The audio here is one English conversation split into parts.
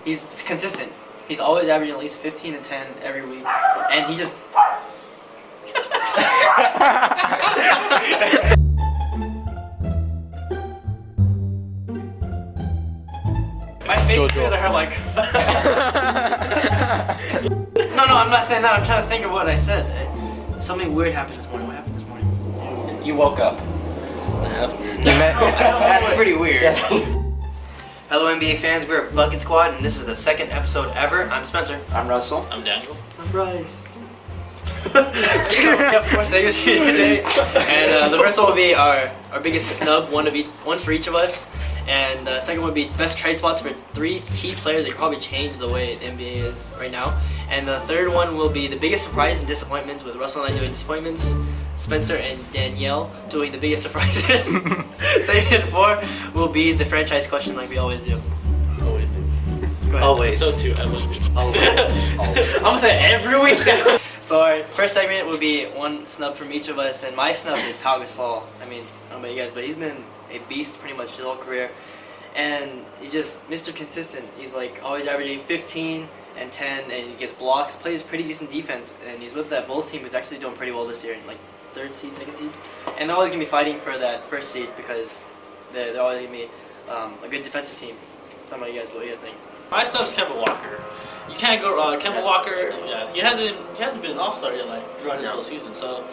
He's consistent. He's always averaging at least 15 and 10 every week, and he just. My face is are like. No, I'm not saying that. I'm trying to think of what I said. Something weird happened this morning. What happened this morning? You woke up. That's weird. That's pretty weird. Hello NBA fans, we're Bucket Squad and this is the second episode ever. I'm Spencer. I'm Russell. I'm Daniel. I'm Bryce. Of course, I was here today. And the first one will be our biggest snub, one for each of us. And the second one would be best trade spots for 3 key players that could probably change the way the NBA is right now. And the third one will be the biggest surprise and disappointments, with Russell and I doing disappointments, Spencer and Danielle doing the biggest surprises. Second and 4 will be the franchise question like we always do. Always do. Go ahead. Always. So too, I would do. Always. I'm gonna say every week now. So our first segment will be one snub from each of us, and my snub is Pau Gasol. I mean, I don't know about you guys, but he's been a beast pretty much his whole career. And he's just Mr. Consistent. He's like always averaging 15 and 10, and he gets blocks, plays pretty decent defense, and he's with that Bulls team who's actually doing pretty well this year, like 3rd seed, 2nd seed. And they're always going to be fighting for that 1st seed because they're always going to be a good defensive team. Tell me what do you guys think? My snub's Kemba Walker. You can't go Kemba Walker. Yeah, he hasn't been an All-Star yet, like throughout his whole season. So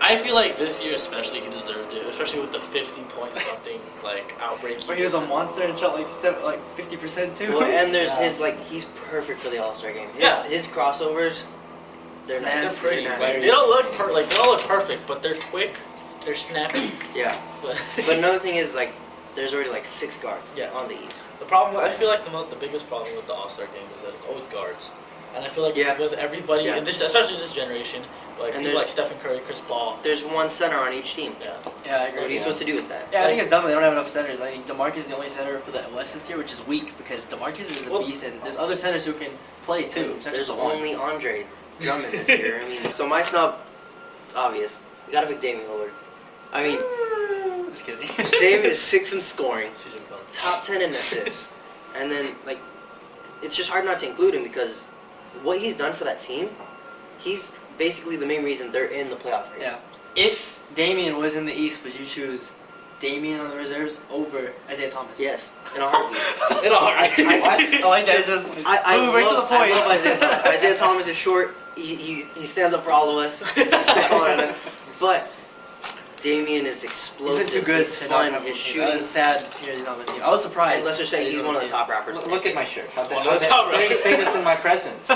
I feel like this year especially he deserved it, especially with the 50-point something like outbreak. Where he was a monster and shot like 50% too. Well, and there's his he's perfect for the All-Star game. His crossovers, they're nice. They're pretty. Like, they don't look perfect, but they're quick, they're snappy. Yeah. But another thing is there's already 6 guards on the East. The problem, I feel like the biggest problem with the All-Star game is that it's always guards, and I feel like because everybody in this, especially this generation, like people like Stephen Curry, Chris Paul. There's one center on each team. Yeah, I agree. What are you supposed to do with that? Yeah, I think it's dumb they don't have enough centers. I think DeMarcus is the only center for the West this year, which is weak because DeMarcus is a beast, and there's other centers who can play too. There's only Andre Drummond this year. I mean, so my snub, it's obvious. You gotta pick Damian Lillard. I mean, just kidding. Dame is 6th in scoring, top 10 in assists, and then it's just hard not to include him because what he's done for that team, he's basically the main reason they're in the playoff race. Yeah. If Damian was in the East, would you choose Damian on the reserves over Isaiah Thomas? Yes, in a heartbeat. In a heartbeat. I like that. Just right to the point. I love Isaiah Thomas. Isaiah Thomas is short. He stands up for all of us. He's calling at us. But Damian is explosive. He's been too good. He's fun. His shooting. It's sad he's not with the team. I was surprised. And let's just say he's one of the top rappers. Look at my shirt. How How dare you say this in my presence?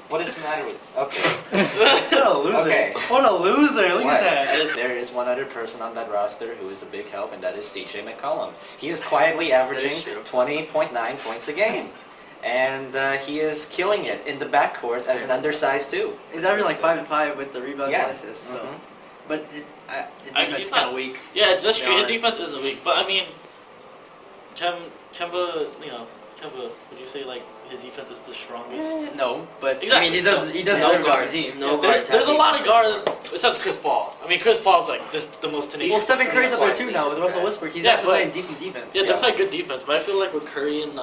What is the matter with you? Okay. What a loser. Okay. What a loser. Look at that. There is one other person on that roster who is a big help, and that is CJ McCollum. He is quietly averaging 20.9 points a game. And he is killing it in the backcourt as an undersized 2. He's averaging like 5 and 5 with the rebounds and assists. So. But his defense is kind of weak. Yeah, that's true. His defense is weak. But I mean, Kemba, would you say his defense is the strongest? No, but exactly. I mean he does no guard team. No there's a lot of guards besides Chris Paul. I mean, Chris Paul's the most tenacious. Well, Stephen Curry's up there too now with Russell Westbrook. He's actually playing decent defense. Yeah, they play good defense, but I feel like with Curry and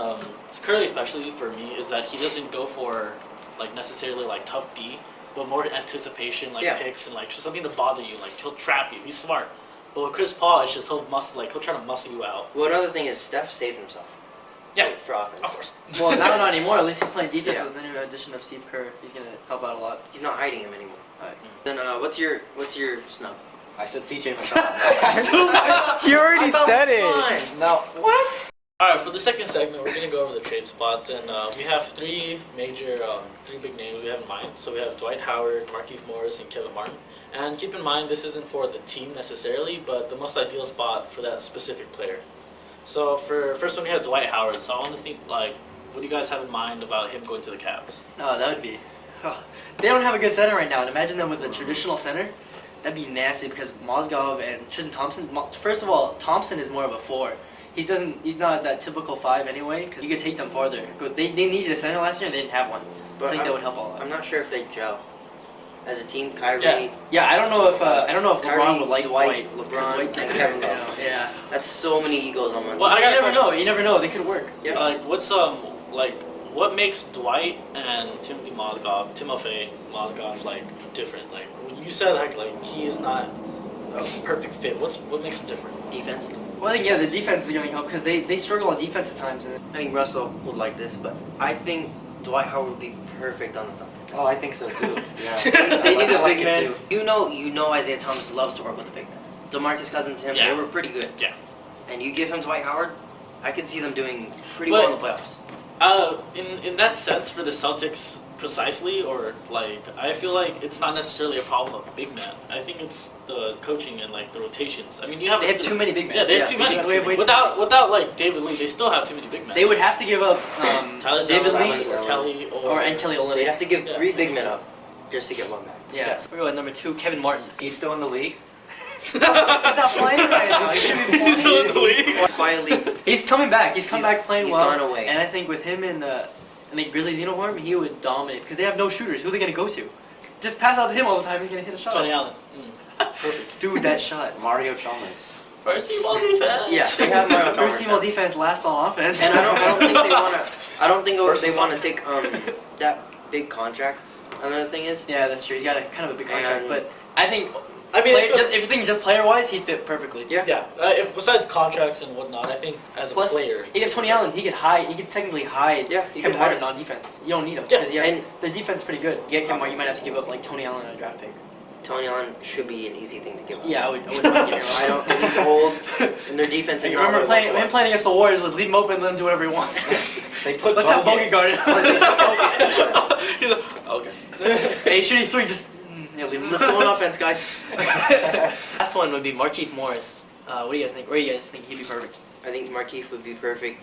Curry especially for me is that he doesn't go for necessarily tough D, but more anticipation, picks and something to bother you. He'll trap you. He's smart. But with Chris Paul, it's just he'll try to muscle you out. Well, another thing is Steph saved himself. Yeah, for offense. Of course. Well, now not anymore. At least he's playing defense with the new addition of Steve Kerr. He's gonna help out a lot. He's not hiding him anymore. Alright. Then what's your snub? I said CJ McCollum. You already said it. No. What? Alright, for the second segment, we're going to go over the trade spots, and we have 3 big names we have in mind. So we have Dwight Howard, Markieff Morris, and Kevin Martin. And keep in mind, this isn't for the team necessarily, but the most ideal spot for that specific player. So for first one, we have Dwight Howard. So I want to think, what do you guys have in mind about him going to the Cavs? No, that would be... They don't have a good center right now, and imagine them with a traditional center. That'd be nasty because Mozgov and Tristan Thompson... First of all, Thompson is more of a 4. He's not that typical 5 anyway, because you could take them farther. But they needed a center last year, and they didn't have one. I think that would help a lot. I'm not sure if they gel. As a team, Kyrie... Yeah, I don't know if LeBron would like Dwight. LeBron and Kevin Love. Yeah. That's so many egos on one team. Well, You never know. They could work. Yeah. What's what makes Dwight and Timofey Mozgov like different? Like when you said like he is not a perfect fit. What makes him different? Defense. Well, I think the defense is going to help because they struggle on defense at times. And I think Russell would like this, but I think Dwight Howard would be perfect on the Celtics. Oh, I think so too. Yeah. They need I a like big it man. too. You know Isaiah Thomas loves to work with the big man. DeMarcus Cousins, him, Yeah. they were pretty good. Yeah. And you give him Dwight Howard, I could see them doing pretty But- well in the playoffs. In that sense, for the Celtics precisely, or like, I feel like it's not necessarily a problem of big man. I think it's the coaching and like the rotations. I mean, you have they have too many big men. Yeah, they have Yeah, too many. they have way too Without like David Lee, they still have too many big men. They would have to give up Tyler David Zeller, Lee or Kelly and Kelly They'd Olynyk. have to give Yeah. 3 big men up just to get one back. Yeah. So we go at number 2, Kevin Martin. He's still in the league. He's not playing right now. He should be He's still in the league. Quietly, He's coming back. He's come back playing he's well. gone away. And I think with him in the Grizzlies uniform, he would dominate because they have no shooters. Who are they gonna go to? Just pass out to him all the time. He's gonna hit a shot. Tony Allen. Perfect. Dude, that shot. Mario Chalmers. First team all defense. yeah, they have Mario First Chalmers team now. on defense, last on offense. And I don't think they wanna. I don't think Versus they wanna something. take that big contract. Another thing is, Yeah, that's true. He's got a kind of a big contract, And- but I think I mean, if you think just player-wise, he'd fit perfectly. yeah, yeah. If besides contracts and whatnot, I think as a Plus, player, you get Tony Allen. He could technically hide. Yeah, he Kevin could Martin hide. on defense. You don't need him Yeah, because and- the defense is pretty good. You get Kevin Martin, you might have to give up like Tony Allen on a draft pick. Tony Allen should be an easy thing to give up. Yeah, I would not get him. I don't. He's old, and their defense is You not remember what it him was. playing against the Warriors was leave him open and let him do whatever he wants. They put Let's have Bogey guard He's like, okay. Hey, shooting 3, just leave him. Let's go on offense, guys. Last one would be Markieff Morris. What do you guys think? Where do you guys think he'd be perfect? I think Markieff would be perfect.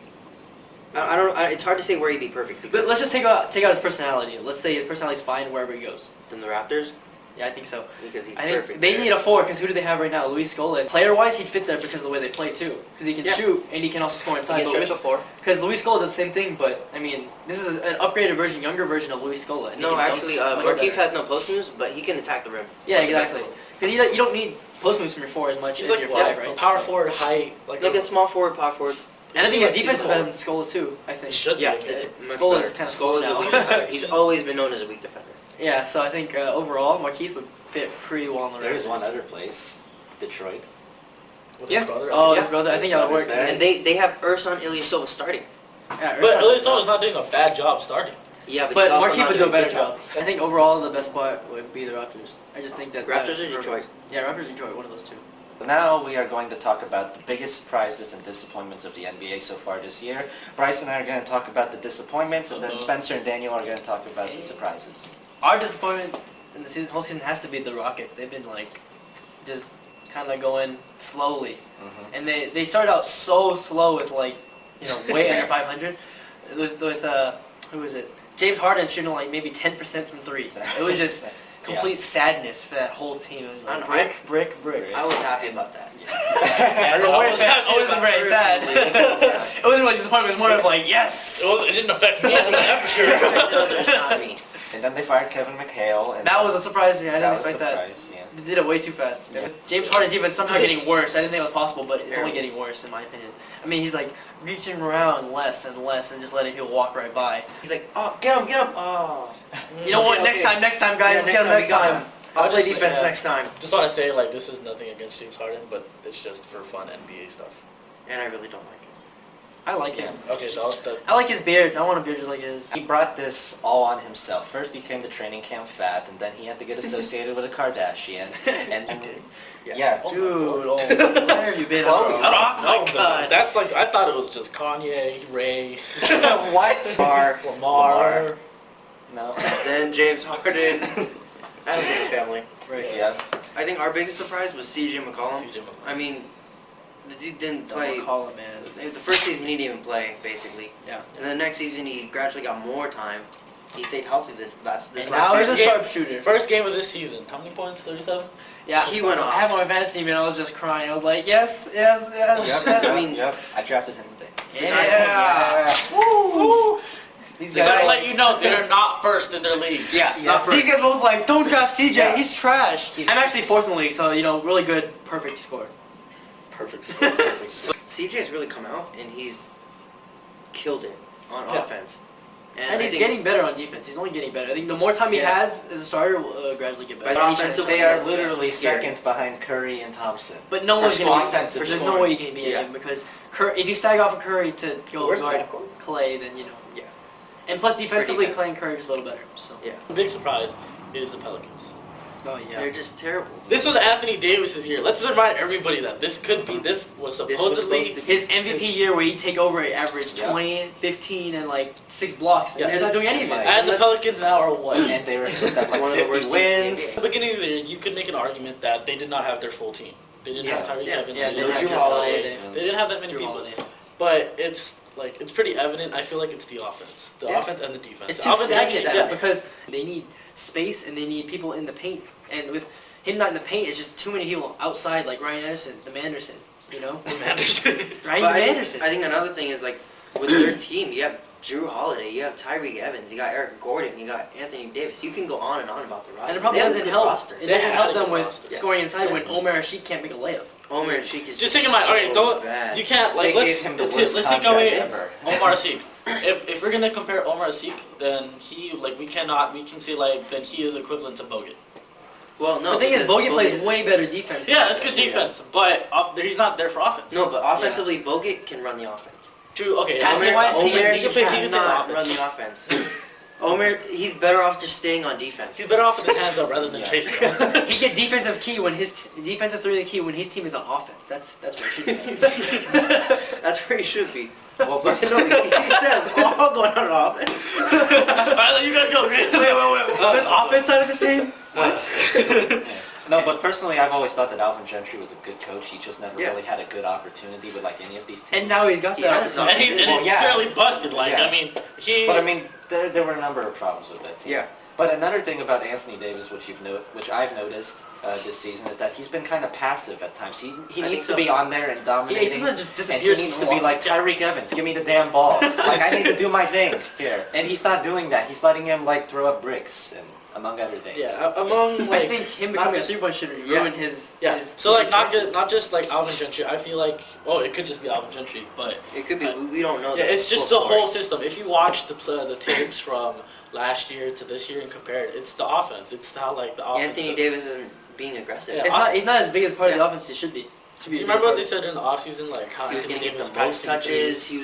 I don't. It's hard to say where he'd be perfect But because let's just take out his personality. Let's say his personality's fine wherever he goes. then the Raptors, Yeah, I think so. because he's I think perfect. they there. need a 4 because who do they have right now? Luis Scola. Player-wise, he'd fit there because of the way they play too. Because he can Yeah. shoot and he can also score He inside. can stretch the floor. Because Luis Scola does the same thing, but I mean, this is an upgraded version, younger version of Luis Scola. and he No, can dunk actually, much Markieff better. has no post moves, but he can attack the rim. Yeah, Like the best exactly. of them. Because you don't need post moves from your 4 as much He's as like your what, 5, a right? power forward, height, like a small forward, power forward. And I think his He's defense is a better than Scola too. I think. He should be. Yeah, okay. it's much Scola's better. kind of slow Scola's a now. weak defender. He's always been known as a weak defender. Yeah, so I think overall, Markieff would fit pretty well in the There is Raptors. one other place, Detroit. With Yeah. his brother. Oh, Yeah. his brother. I think His that would work. brother's there. And they have Ersan Ilyasova starting. Yeah, But Ersan- Ilyasova is not doing a bad job starting. Yeah, But he's also Markieff not would do a doing better good job. I think overall the best spot would be the Raptors. I just think that Raptors or Detroit? Yeah, Raptors or Detroit, one of those two. Now we are going to talk about the biggest surprises and disappointments of the NBA so far this year. Bryce and I are going to talk about the disappointments, and then Spencer and Daniel are going to talk about the surprises. Our disappointment in the whole season has to be the Rockets. They've been like, just kind of going slowly, and they started out so slow with like, way under 500, with who was it? James Harden shooting like maybe 10% from 3. It was just complete sadness for that whole team. It was I like know, brick. I was happy about that. Yeah, so it wasn't very sad. It wasn't like disappointment. It was more of like, yes. It didn't affect me. I'm sure. There's not me. And then they fired Kevin McHale. And That was a surprise to me. I that didn't was a expect that. surprise, yeah. They did it way too fast. Yeah. James Harden's even somehow getting worse. I didn't think it was possible, but it's only Terrible. getting worse in my opinion. I mean, he's like reaching around less and less and just letting people walk right by. He's like, oh, get him, oh. You know what? Okay, Next time, guys. Yeah, Let's get him we next got time. him. I'll play just- defense yeah. next time. Just want to say, like, this is nothing against James Harden, but it's just for fun NBA stuff. And I really don't like it. I like him. Okay, so I like his beard. I want a beard just like his. He brought this all on himself. First he came to training camp fat, and then he had to get associated with a Kardashian. And yeah. Dude, oh, where have you been? Chloe. Oh my God. That's like, I thought it was just Kanye, Ray, What? Lamar. No. Then James Harden. I don't think a family. Right. Yeah. I think our biggest surprise was CJ McCollum. CJ McCollum. I mean, the dude didn't Don't play. call him, man. The first season he didn't even play, basically. Yeah. And the next season he gradually got more time. He stayed healthy this And last now he's a season. sharpshooter. First game of this season. How many points? 37? Yeah, He went off. I have my fantasy team and I was just crying. I was like, yes. Yep. I mean- yep. I drafted him today. Yeah. Woo. These Just to guys. let you know, they're not first in their leagues. Yeah, Not these guys both like, don't draft CJ, Yeah. he's trash. I'm actually 4th in the league, so, really good, perfect score. Perfect. CJ's really come out and he's killed it on Yeah. offense. And I he's think getting better on defense. He's only getting better. I think the more time he has as a starter, will gradually get better. But Offensively, they are literally second behind Curry and Thompson. But no one's going to offensive There's no scoring. way you can beat him because if you sag off of Curry to go Where's guard backcourt? Clay, then Yeah. And plus defensively, defense. Clay and Curry are just a little better. So. Yeah. The big surprise is the Pelicans. Oh They're just terrible. This was Anthony Davis's year. Let's remind everybody that this was supposedly supposed to His MVP year where he'd take over, he averaged 20, 15, and like 6 blocks. Yeah. And he's not doing any of it. and the Pelicans now are what? And they were supposed to have like One of the 50 worst teams in the wins. At the beginning of the year, you could make an argument that they did not have their full team. They didn't have Tyreek Evans. yeah, they they didn't had have Drew Jrue Holiday. They didn't have that many Drew people. Holiday. But it's pretty evident. I feel like it's the offense, offense and the defense. It's The too offense stagnant, actually- because they need space and they need people in the paint. And with him not in the paint, it's just too many people outside, like Ryan Anderson, the Manderson, you know? Anderson. Ryan But Anderson. I think another thing is like with their team, you have Drew Holiday, you have Tyreek Evans, you got Eric Gordon, you got Anthony Davis. You can go on and on about the roster. And it probably They have a doesn't good help. roster. It They doesn't had help a them good with roster. scoring inside Yeah. when Omer Sheik can't make a layup. Omer Sheik is Just think about alright. so Don't bad. you can't like They let's gave him the let's worst take contract away ever. Omar Asik. If we're gonna compare Omar Asik, then he we can say like then he is equivalent to Bogut. Well, no. The thing is, because Bogut plays is- way better defense. Yeah, that's good defense, but he's not there for offense. No, but offensively, Bogut can run the offense. True. Okay. That's Omer- why I see Omer- him he can pick- he can cannot pick run the offense. Omer, he's better off just staying on defense. He's better off with his hands up rather than Yeah. chasing them. He get defensive key when defensive 3 the key when his team is on offense. That's where it should be. That's where he should be. Well, But no, he says all going on offense. Alright, let you guys go. wait. Is offense side of the same? What? No, but personally, I've always thought that Alvin Gentry was a good coach. He just never Yeah. really had a good opportunity with like any of these teams. And now he's got He that. has opportunity. And it's yeah. fairly busted. Like Yeah. I mean, he. But I mean, there were a number of problems with that team. Yeah. But another thing about Anthony Davis, which I've noticed this season, is that he's been kind of passive at times. He I needs think to be on there and dominating. he's gonna just and disappear he needs to from be the like Tyreek Evans, give me the damn ball. Like I need to do my thing here, and he's not doing that. He's letting him like throw up bricks and among other things. yeah, among I like. think him not becoming a just- 3-point shooter Yeah. ruin his. Yeah. His, So like his not chances. just like Alvin Gentry. I feel like it could just be Alvin Gentry, but It could be. We don't know. yeah, the it's just full the story. whole system. If you watch the tapes from last year to this year and compare it, it's the offense. It's how like the offense. Anthony Davis isn't being aggressive. Yeah. He's not as big as part of the Yeah. offense as he should be. Do you remember what they said in the offseason? Like how He was Anthony going to get Davis the most practicing touches. threes? He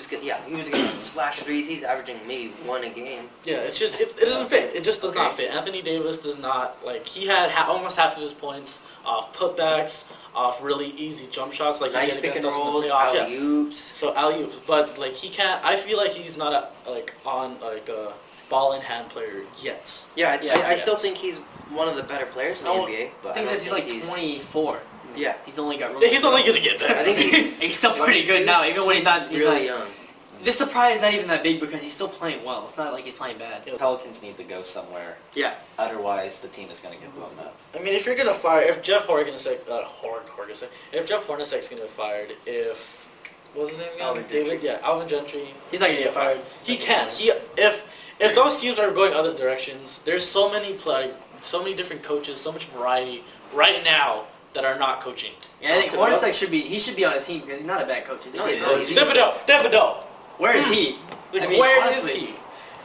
was getting splash threes. He's averaging maybe 1 a game. Yeah, it's just it doesn't fit. It just does not fit. Anthony Davis does not like he had almost half of his points off putbacks, off really easy jump shots like Nice he did pick and against us in rolls, the playoffs. Yeah. alley-oops. So alley-oops, but like he can't. I feel like he's not on a ball in hand player yet. Yeah, Yeah, I yeah. still think he's one of the better players in the No, NBA. But I think don't he's like he's 24. Yeah. He's only got. Yeah, he's only gonna get there. I think He's still pretty good now, even when he's not. He's really not, young. this surprise is not even that big because he's still playing well. It's not like he's playing bad. The Pelicans need to go somewhere. Yeah. Otherwise, the team is going to get blown up. I mean, if you're gonna fire, if Jeff Hornacek, if Jeff Hornacek's gonna get fired, what was his name again? Alvin David, Gentry. yeah, Alvin Gentry. He's not gonna get fired. He can. If those teams are going other directions, there's so many different coaches, so much variety right now that are not coaching. Yeah, I think Hornacek should be on a team because he's not a bad coach. He's No, just he's a not. coach. Thibodeau. Where is he? Like, I mean, where is honestly, he?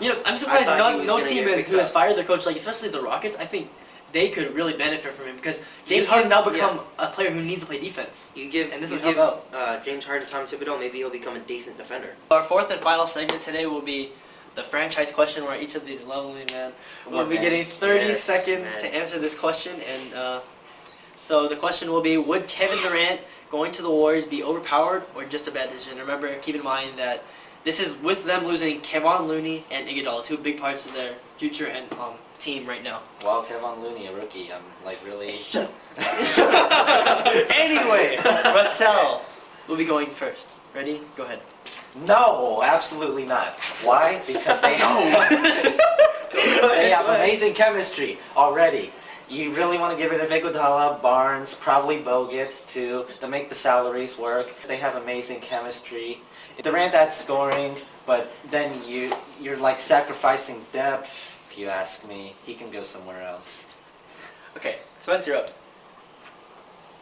You know, I'm surprised I thought he was no gonna team get who picked has up. fired their coach, like especially the Rockets. I think they could really benefit from him because James Harden now become a player who needs to play defense. You give And this you would help give out. James Harden, Tom Thibodeau, maybe he'll become a decent defender. Our fourth and final segment today will be the franchise question, where each of these lovely men will be getting 30 Yes, seconds man. to answer this question. And so the question will be: would Kevin Durant going to the Warriors be overpowered or just a bad decision? Remember, keep in mind that this is with them losing Kevon Looney and Iguodala, two big parts of their future and team right now. Well, Kevon Looney, a rookie, I'm like really... Anyway, Russell will be going first. Ready? Go ahead. No, absolutely not. Why? Because they they have amazing chemistry already. You really want to give it to Iguodala, Barnes, probably Bogut to make the salaries work. They have amazing chemistry. Durant adds scoring, but then you're like sacrificing depth. If you ask me, he can go somewhere else. Okay, Spencer up.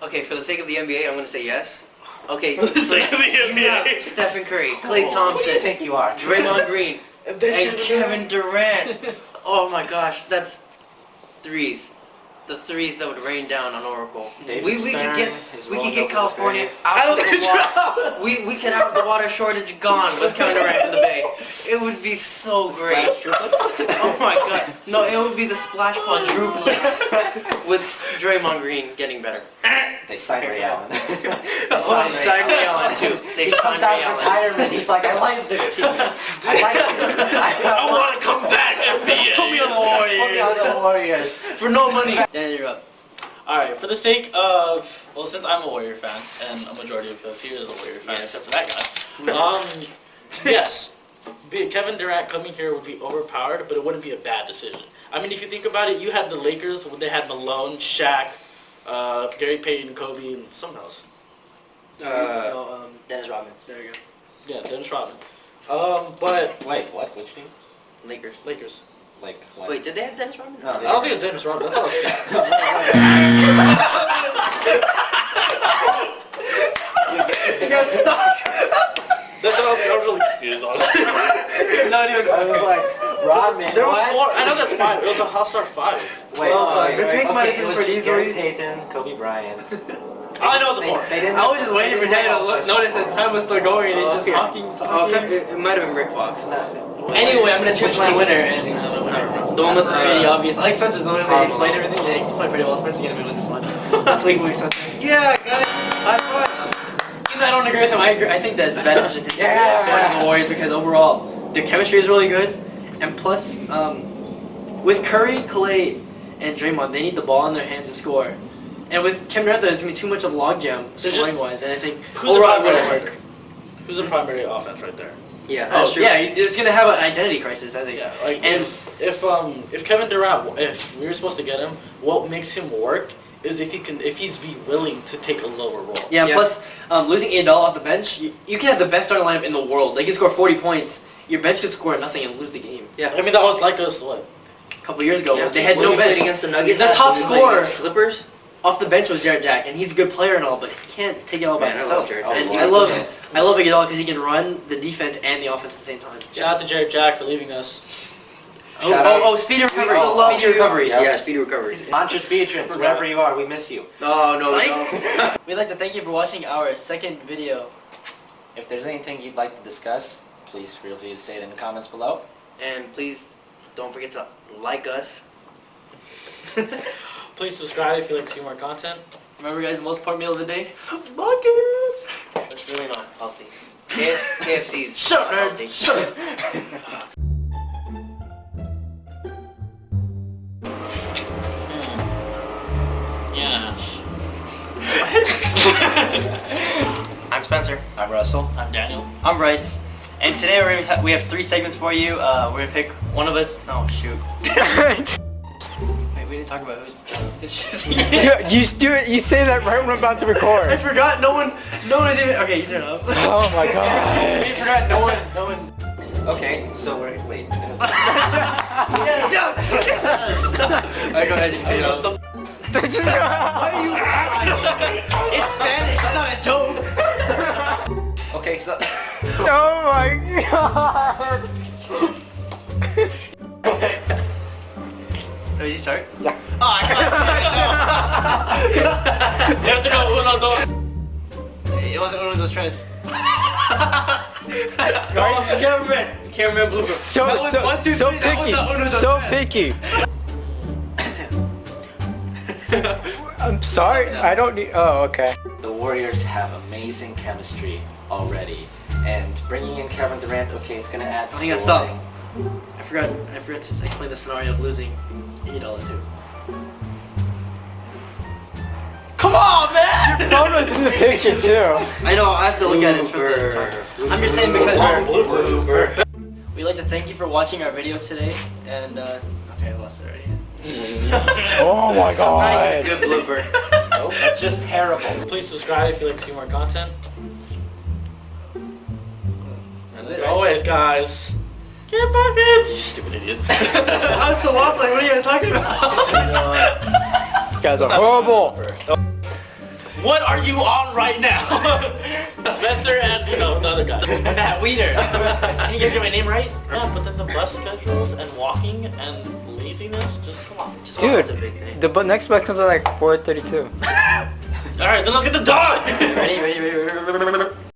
Okay, for the sake of the NBA, I'm going to say yes. Okay, For the sake of the NBA. Stephen Curry, Who Klay do you Thompson, think you are? Draymond Green. and Kevin Durant. Oh my gosh, that's threes. The threes that would rain down on Oracle. We could get California out of the water. We could have the water shortage gone with Kevin Durant in the Bay. It would be so great. Oh my god. No, it would be the splash quadruplets with Draymond Green getting better. They signed Ray Allen. They signed Ray Allen too. They He comes out of retirement. He's like, I like this team. I like it. I want to come back, NBA. Put me on the Warriors. Put me on the Warriors. For no money. Dan, you're up. Alright, for the sake of, well, since I'm a Warrior fan, and a majority of us here is a Warrior fan, Yes. except for that guy, yes, Kevin Durant coming here would be overpowered, but it wouldn't be a bad decision. I mean, if you think about it, you had the Lakers when they had Malone, Shaq, Gary Payton, Kobe, and someone else. Dennis Rodman. There you go. Yeah, Dennis Rodman. But Wait, what? Which team? Lakers. Like what? Wait, did they have Dennis Rodman? No, I don't think it's Dennis Rodman. That's all it's That's what I was really confused on. I was like, Rodman. There was what? four. I know that's five. It was a All-Star 5. Wait, this makes my okay, decision it was pretty easily. Gary Payton, Kobe Bryant. All I know is four. They didn't I was just waiting for they Dan didn't to have notice that time was still going and he's just Okay. talking. It might have been Rick Fox. Anyway, I'm gonna choose my winner, and the one with the pretty obvious. I like Spencer's the one that explained everything. Yeah, he explained pretty well. Spencer's gonna be with this one. This week we Spencer. Yeah, guys. High five. Even though I don't agree with him, I think that's a bad decision. Yeah. For the Warriors because overall their chemistry is really good, and plus with Curry, Clay, and Draymond, they need the ball in their hands to score. And with Kevin Durant, there's gonna be too much of a logjam scoring wise, and I think Who's the overall it primary wouldn't work. Who's the primary offense right there? Yeah, that's true. Yeah, it's gonna have an identity crisis, I think. Yeah, like and if Kevin Durant, if we were supposed to get him, what makes him work is if he's be willing to take a lower role. yeah, plus losing Iguodala off the bench, you can have the best starting lineup in the world. They can score 40 points. Your bench could score nothing and lose the game. Yeah. I mean that was like us what? A couple years ago, Yeah, they had when no we played bench. against the Nuggets. The top when we played scorer against Clippers. off the bench was Jared Jack, and he's a good player and all, but he can't take it all by Man, I himself. love Jared And Jack. I love Iguodala because he can run the defense and the offense at the same time. Shout out to Jared Jack for leaving us. Shout out. Oh, speedy recovery. still love Speedy you. recovery. Yeah, speedy recovery. Montrose Beatrix, wherever you are, we miss you. No, Psych. We'd like to thank you for watching our second video. If there's anything you'd like to discuss, please feel free to say it in the comments below. And please don't forget to like us. Please subscribe if you'd like to see more content. Remember, guys, the most important meal of the day? Buckets! It's really not healthy. KFC's Shut up, not nerd. healthy. Shut up. Yeah. I'm Spencer. I'm Russell. I'm Daniel. I'm Bryce. And today we have 3 segments for you. We're going to pick one of us. Oh, shoot. Wait, we didn't talk about who's... You say that right when I'm about to I record. forgot no one is even... Okay, you turn it up. Oh my god. We forgot no one... Okay, so wait. Alright, go ahead, you can take it off. This is It's Spanish, it's not a joke. Okay, so Oh my god. Oh, did you start? Yeah. Oh, I You have to go uno, dos. It wasn't one of those trends. Cameraman blooper. So That was 1, 2, 3, that was picky. not one of those So trends. picky. I'm sorry. I don't need. Oh, okay. the Warriors have amazing chemistry already, and bringing in Kevin Durant, okay, it's gonna add Hang on, scoring. stop. I forgot to explain the scenario of losing Iguodala too. Come on, man! Phone was in the picture too. I know, I have to look at it from the time. I'm just saying because we'd like to thank you for watching our video today, and okay, I lost it already. Oh my god. Good blooper. Nope, that's just terrible. Please subscribe if you'd like to see more content. That's As it, right? always, guys, get buckets! You stupid idiot. I'm so lost, like, what are you guys talking about? You guys are horrible. What are you on right now? Spencer and, you know, the other guy. Matt Weeder. Can you guys get my name right? Yeah, but then the bus schedules and walking and laziness, just come on. Just Dude, that's a big thing. the next bus comes at like 4:32. Alright, then let's get the dog! Ready, ready,